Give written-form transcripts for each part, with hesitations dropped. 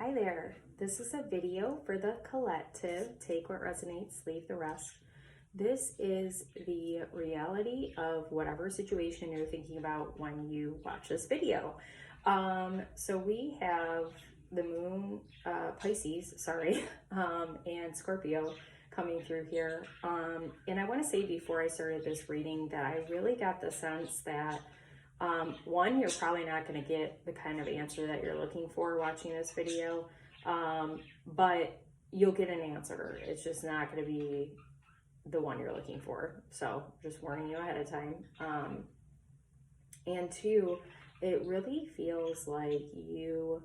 Hi there. This is a video for the collective. Take what resonates, leave the rest. This is the reality of whatever situation you're thinking about when you watch this video. So we have the moon, Pisces, sorry, and Scorpio coming through here. And I want to say before I started this reading that I really got the sense that one, you're probably not going to get the kind of answer that you're looking for watching this video, but you'll get an answer. It's just not going to be the one you're looking for. So just warning you ahead of time. And two, it really feels like you,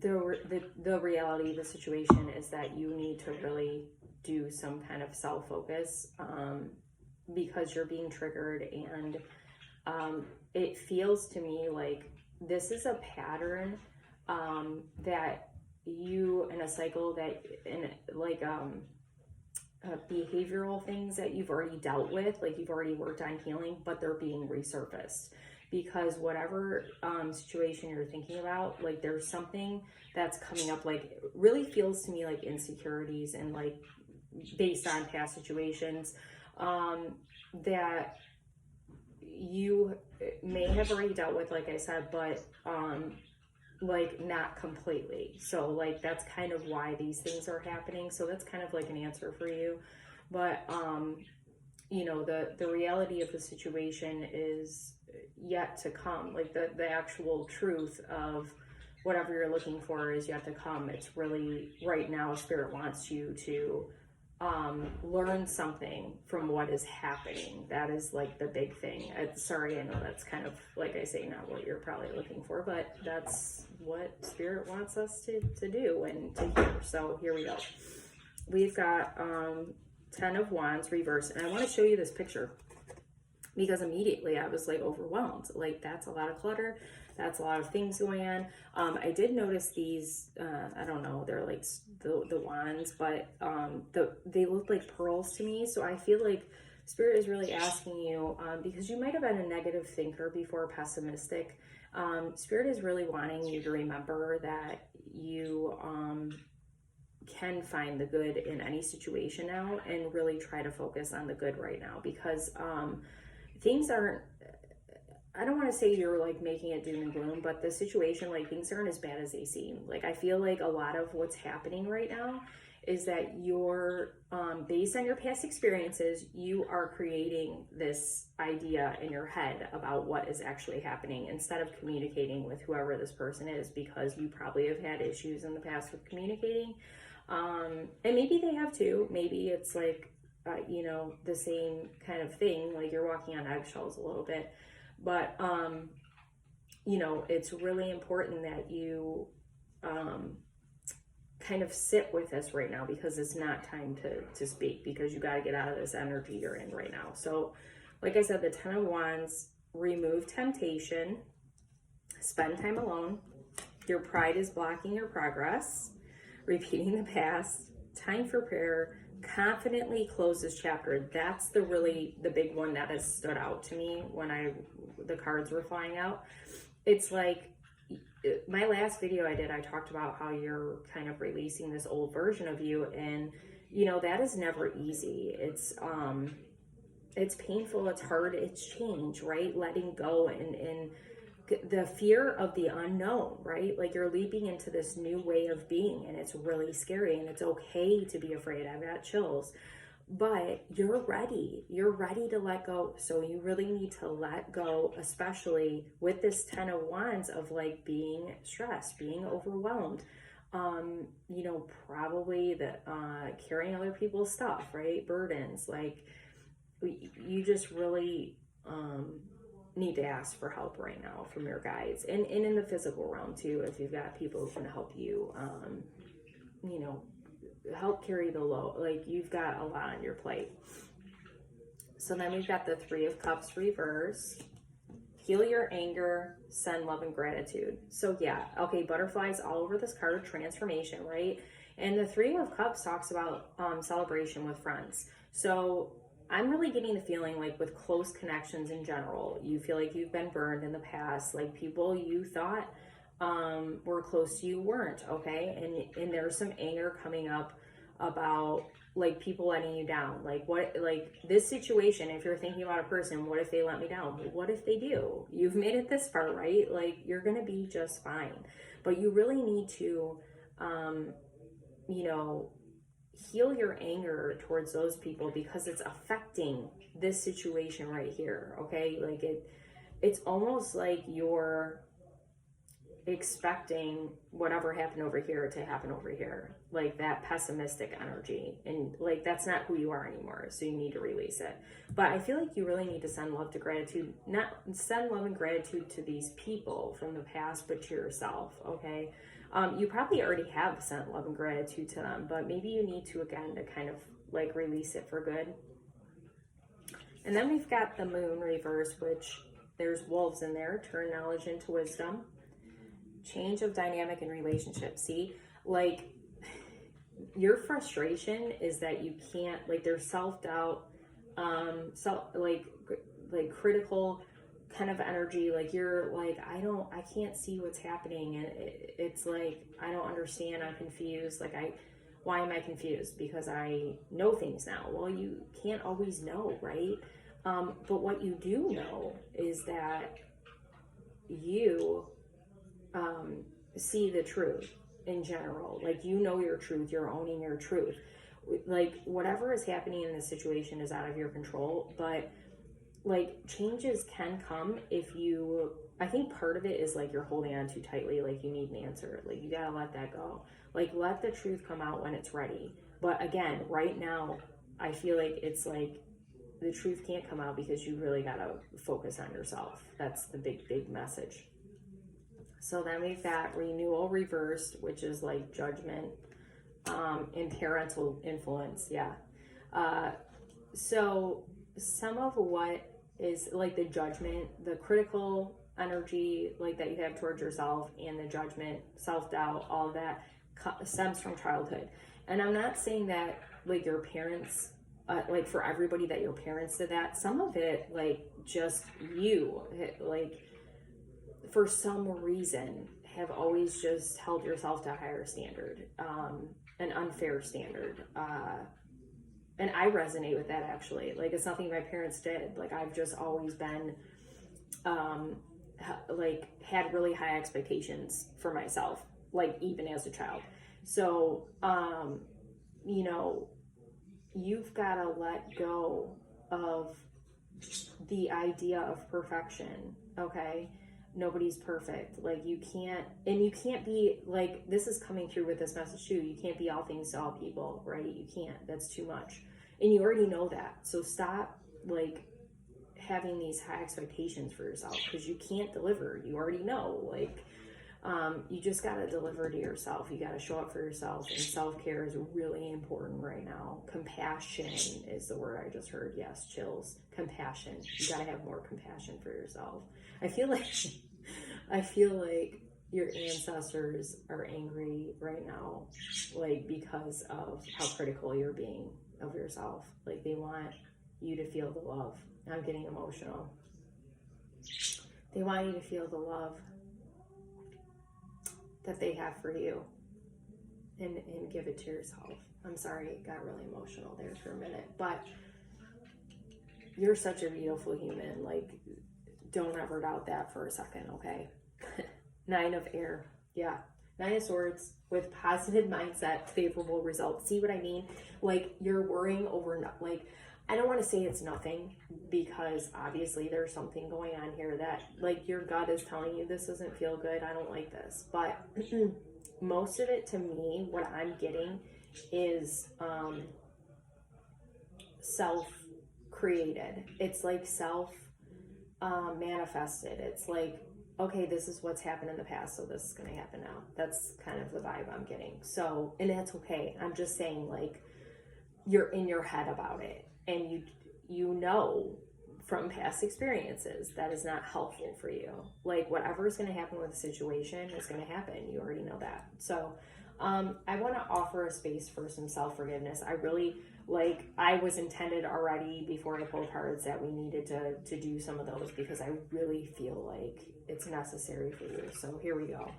the reality of the situation is that you need to really do some kind of self-focus, because you're being triggered, and it feels to me like this is a pattern that you in a cycle that in like behavioral things that you've already dealt with, like you've already worked on healing, but they're being resurfaced because whatever situation you're thinking about, like there's something that's coming up, like really feels to me like insecurities and like based on past situations that you may have already dealt with, like I said, but like not completely. So like that's kind of why these things are happening. So that's kind of like an answer for you. But you know, the reality of the situation is yet to come. Like the actual truth of whatever you're looking for is yet to come. It's really right now Spirit wants you to learn something from what is happening. That is like the big thing. Sorry, I know that's kind of, like I say, not what you're probably looking for, but that's what Spirit wants us to do and to hear. So here we go. We've got 10 of Wands reversed, and I want to show you this picture because immediately I was like overwhelmed. Like that's a lot of clutter. That's a lot of things going on. I did notice these, I don't know, they're like the wands, but they look like pearls to me. So I feel like Spirit is really asking you, because you might have been a negative thinker before, pessimistic. Spirit is really wanting you to remember that you can find the good in any situation now and really try to focus on the good right now, because things aren't, I don't want to say you're like making it doom and gloom, but the situation, like things aren't as bad as they seem. Like I feel like a lot of what's happening right now is that you're, based on your past experiences, you are creating this idea in your head about what is actually happening instead of communicating with whoever this person is, because you probably have had issues in the past with communicating. And maybe they have too. Maybe it's like, you know, the same kind of thing, like you're walking on eggshells a little bit. But, you know, it's really important that you kind of sit with this right now, because it's not time to speak, because you got to get out of this energy you're in right now. So, like I said, the 10 of Wands, remove temptation, spend time alone. Your pride is blocking your progress, repeating the past, time for prayer, confidently close this chapter. That's the big one that has stood out to me when the cards were flying out. It's like my last video I did, I talked about how you're kind of releasing this old version of you, and you know that is never easy. It's painful, it's hard, it's change, right? Letting go and the fear of the unknown, right? Like you're leaping into this new way of being, and it's really scary, and it's okay to be afraid. I've got chills, but you're ready to let go. So you really need to let go, especially with this 10 of Wands of like being stressed, being overwhelmed, you know, probably carrying other people's stuff, right? Burdens. Like you just really need to ask for help right now from your guides, and in the physical realm too, if you've got people who can help you, you know, help carry the load. Like you've got a lot on your plate. So then we've got the 3 of Cups reverse. Heal your anger, send love and gratitude. So yeah, okay, butterflies all over this card, transformation, right? And the 3 of Cups talks about celebration with friends. So I'm really getting the feeling like with close connections in general, you feel like you've been burned in the past, like people you thought were close to you weren't, okay? And there's some anger coming up about like people letting you down. Like what, like this situation, if you're thinking about a person, what if they let me down? What if they do? You've made it this far, right? Like you're gonna be just fine. But you really need to, you know, heal your anger towards those people because it's affecting this situation right here, okay? Like it's almost like you're expecting whatever happened over here to happen over here, like that pessimistic energy, and like that's not who you are anymore, so you need to release it. But I feel like you really need to send love to gratitude, not send love and gratitude to these people from the past, but to yourself, okay? You probably already have sent love and gratitude to them, but maybe you need to again to kind of like release it for good. And then we've got the moon reverse, which there's wolves in there. Turn knowledge into wisdom. Change of dynamic in relationships. See, like your frustration is that you can't, like there's self-doubt, like critical kind of energy, like you're like, I can't see what's happening, and it's like I don't understand, I'm confused, like why am I confused? Because I know things now. Well, you can't always know, right? But what you do know is that you see the truth in general. Like you know your truth, you're owning your truth. Like whatever is happening in this situation is out of your control, but like changes can come if you, I think part of it is like you're holding on too tightly, like you need an answer, like you gotta let that go, like let the truth come out when it's ready. But again, right now I feel like it's like the truth can't come out because you really gotta focus on yourself. That's the big message. So then we've got renewal reversed, which is like judgment, and parental influence. Yeah. So some of what is like the judgment, the critical energy like that you have towards yourself, and the judgment, self-doubt, all of that stems from childhood. And I'm not saying that like your parents, like for everybody that your parents did that. Some of it like just you, like for some reason have always just held yourself to a higher standard, an unfair standard. And I resonate with that actually. Like it's nothing my parents did. Like I've just always been, like had really high expectations for myself, like even as a child. So, you know, you've got to let go of the idea of perfection, okay? Nobody's perfect. Like you can't, and you can't be like, this is coming through with this message too. You can't be all things to all people, right? You can't, that's too much. And you already know that. So stop like having these high expectations for yourself because you can't deliver. You already know, like, you just got to deliver to yourself. You got to show up for yourself, and self-care is really important right now. Compassion is the word I just heard. Yes, chills. Compassion. You got to have more compassion for yourself. I feel like your ancestors are angry right now, like because of how critical you're being of yourself. Like they want you to feel the love. I'm getting emotional. They want you to feel the love that they have for you, and give it to yourself. I'm sorry, it got really emotional there for a minute, but you're such a beautiful human. Like, don't ever doubt that for a second, okay? 9 of air. Yeah. 9 of swords with positive mindset, favorable results. See what I mean? Like, you're worrying over, like, I don't want to say it's nothing because obviously there's something going on here that like your gut is telling you this doesn't feel good. I don't like this. But most of it to me, what I'm getting is self-created. It's like self-manifested. It's like, okay, this is what's happened in the past, so this is going to happen now. That's kind of the vibe I'm getting. So, and that's okay. I'm just saying like you're in your head about it. And you know from past experiences that is not helpful for you. Like whatever is going to happen with the situation is going to happen. You already know that. So I want to offer a space for some self-forgiveness. I really like, I was intended already before I pulled cards that we needed to do some of those because I really feel like it's necessary for you. So here we go.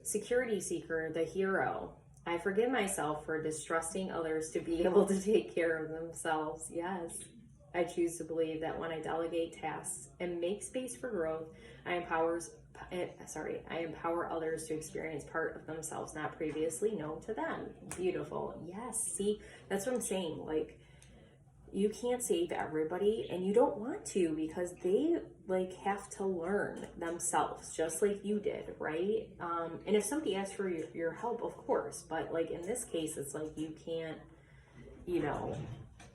security seeker, the hero. I forgive myself for distrusting others to be able to take care of themselves. Yes. I choose to believe that when I delegate tasks and make space for growth, I empower others to experience part of themselves not previously known to them. Beautiful. Yes. See, that's what I'm saying. Like, you can't save everybody, and you don't want to, because they like have to learn themselves just like you did, right? And if somebody asks for your help, of course, but like in this case, it's like you can't, you know,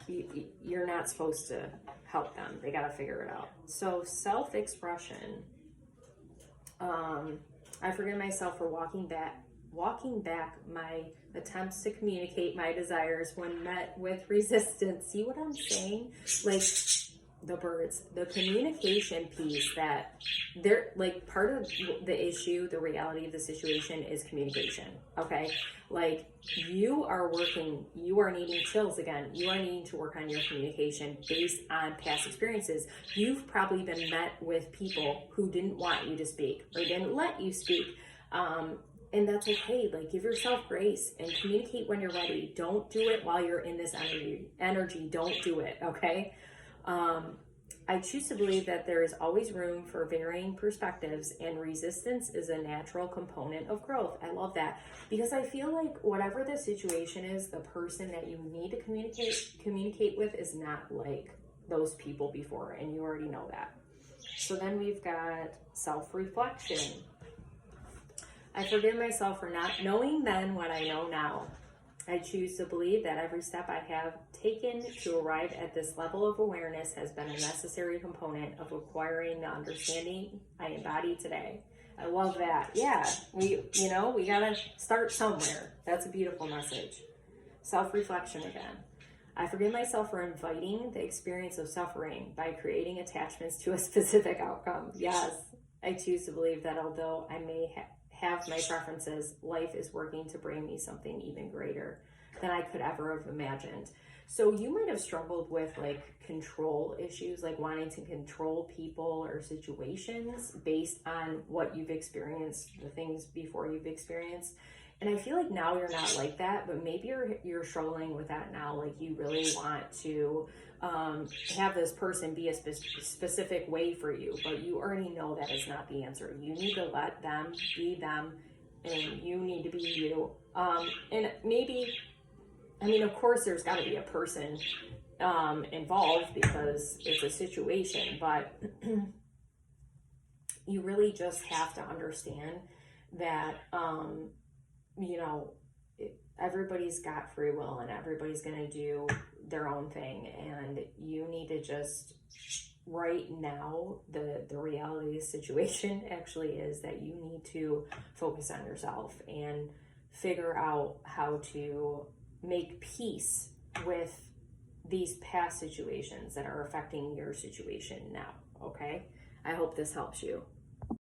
you're not supposed to help them. They got to figure it out. So self-expression. I forgive myself for walking back my attempts to communicate my desires when met with resistance. See what I'm saying? Like the birds, the communication piece, that they're like part of the issue, the reality of the situation is communication. Okay. Like you are needing chills again. You are needing to work on your communication based on past experiences. You've probably been met with people who didn't want you to speak or didn't let you speak. And that's okay. Like, give yourself grace and communicate when you're ready. Don't do it while you're in this energy. Don't do it. Okay. I choose to believe that there is always room for varying perspectives, and resistance is a natural component of growth. I love that, because I feel like whatever the situation is, the person that you need to communicate with is not like those people before, and you already know that. So then we've got self-reflection. I forgive myself for not knowing then what I know now. I choose to believe that every step I have taken to arrive at this level of awareness has been a necessary component of acquiring the understanding I embody today. I love that. Yeah, we gotta start somewhere. That's a beautiful message. Self-reflection again. I forgive myself for inviting the experience of suffering by creating attachments to a specific outcome. Yes, I choose to believe that although I may have my preferences, life is working to bring me something even greater than I could ever have imagined. So you might have struggled with like control issues, like wanting to control people or situations based on what you've experienced, the things before you've experienced. And I feel like now you're not like that, but maybe you're struggling with that now. Like you really want to have this person be a specific way for you, but you already know that is not the answer. You need to let them be them, and you need to be you. And maybe, I mean, of course, there's got to be a person involved because it's a situation, but you really just have to understand that, everybody's got free will and everybody's going to do their own thing, and you need to just right now, the reality of the situation actually is that you need to focus on yourself and figure out how to make peace with these past situations that are affecting your situation now. Okay, I hope this helps you.